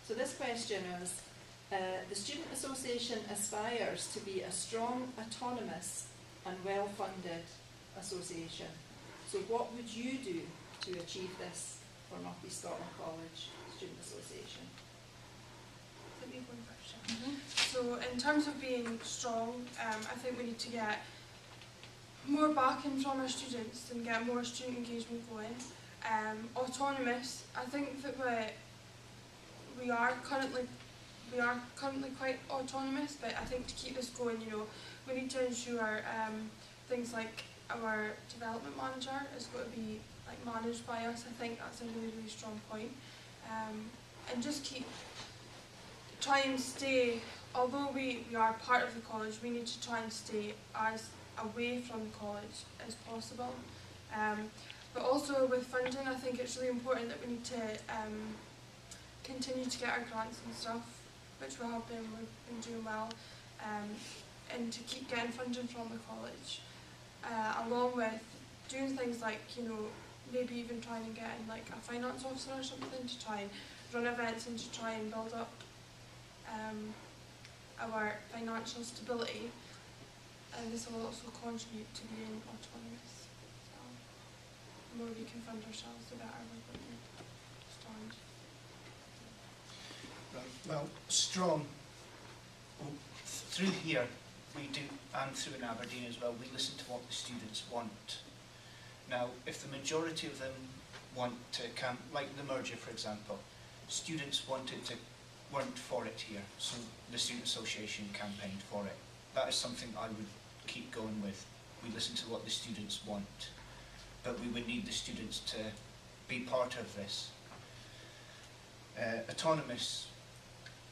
So this question is, the Student Association aspires to be a strong, autonomous and well-funded association. So what would you do to achieve this for North East Scotland College Student Association? Let me go first. So in terms of being strong, I think we need to get more backing from our students and get more student engagement going. Autonomous, I think that we are currently quite autonomous, but I think to keep this going, you know, we need to ensure things like our development manager is going to be like managed by us. I think that's a really, really strong point. And just try and stay, although we are part of the college, we need to try and stay as away from the college as possible. But also with funding, I think it's really important that we need to continue to get our grants and stuff, which we have been, we've been doing well, and to keep getting funding from the college, along with doing things like, you know, maybe even trying and getting like a finance officer or something to try and run events and to try and build up our financial stability, and this will also contribute to being autonomous. So the more we can fund ourselves, the better we're going to stand. Well, strong. Through here, we do, and through in Aberdeen as well, we listen to what the students want. Now, if the majority of them want to like the merger, for example, students weren't for it here, so the Student Association campaigned for it. That is something I would keep going with. We listen to what the students want, but we would need the students to be part of this. Autonomous.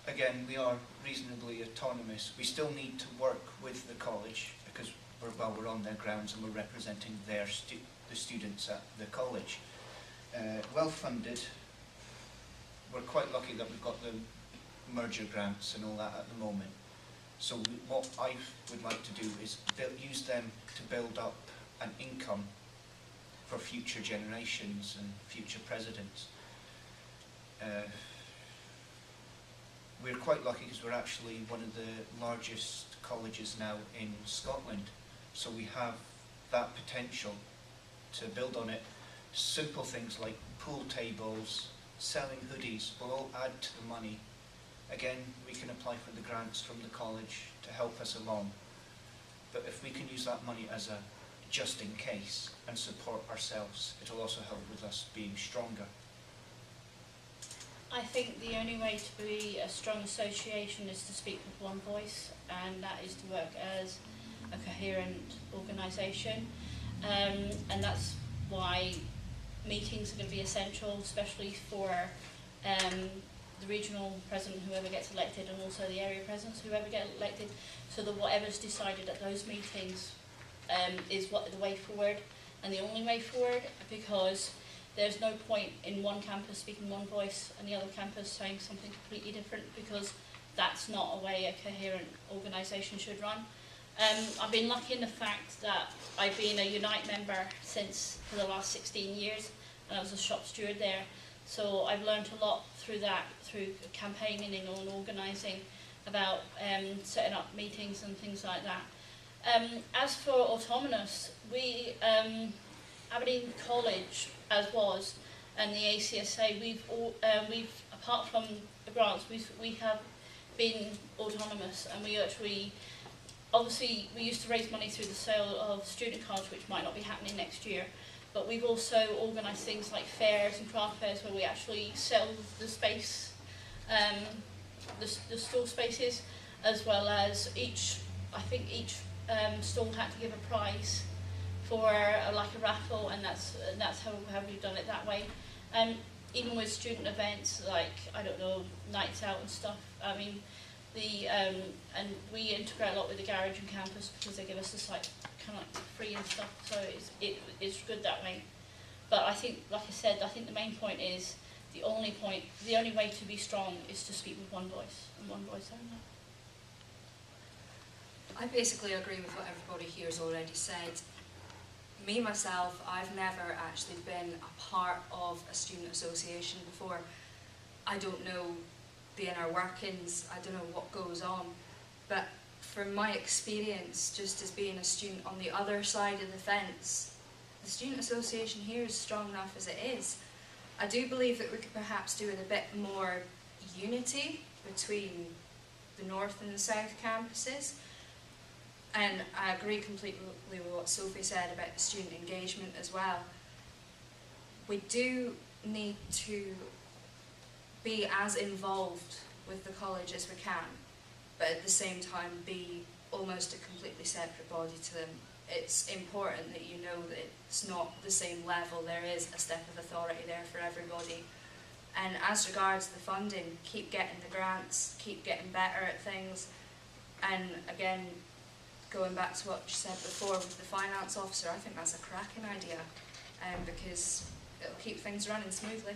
Again, we are reasonably autonomous. We still need to work with the college because we're on their grounds and we're representing the students at the college. Well funded. We're quite lucky that we've got the merger grants and all that at the moment. So what I would like to do is use them to build up an income for future generations and future presidents. We're quite lucky because we're actually one of the largest colleges now in Scotland, so we have that potential to build on it. Simple things like pool tables, selling hoodies will all add to the money. Again, we can apply for the grants from the college to help us along, but if we can use that money as a just in case and support ourselves, it will also help with us being stronger. I think the only way to be a strong association is to speak with one voice, and that is to work as a coherent organisation, and that's why meetings are going to be essential, especially for the regional president, whoever gets elected, and also the area presidents, whoever get elected, so that whatever's decided at those meetings is what the way forward and the only way forward, because there's no point in one campus speaking one voice and the other campus saying something completely different, because that's not a way a coherent organisation should run. I've been lucky in the fact that I've been a Unite member for the last 16 years, and I was a shop steward there. So I've learned a lot through that, through campaigning and organising, about setting up meetings and things like that. As for autonomous, we, Aberdeen College, as was, and the ACSA, we've apart from the grants, we have been autonomous, and we actually, obviously, we used to raise money through the sale of student cards, which might not be happening next year. But we've also organised things like fairs and craft fairs where we actually sell the space, the store spaces, as well as I think each stall had to give a prize for like a raffle, and that's how we've done it that way. Even with student events like, I don't know, nights out and stuff. I mean, and we integrate a lot with the garage and campus because they give us the site kind of like free and stuff, so it's good that way. But I think, like I said, I think the main point is the only way to be strong is to speak with one voice and one voice only. I basically agree with what everybody here has already said. Me, myself, I've never actually been a part of a student association before. I don't know the inner workings, I don't know what goes on, but from my experience, just as being a student on the other side of the fence, the Student Association here is strong enough as it is. I do believe that we could perhaps do with a bit more unity between the North and the South campuses. And I agree completely with what Sophie said about the student engagement as well. We do need to be as involved with the college as we can, but at the same time be almost a completely separate body to them. It's important that you know that it's not the same level. There is a step of authority there for everybody. And as regards the funding, keep getting the grants, keep getting better at things. And again, going back to what you said before with the finance officer, I think that's a cracking idea, because it'll keep things running smoothly.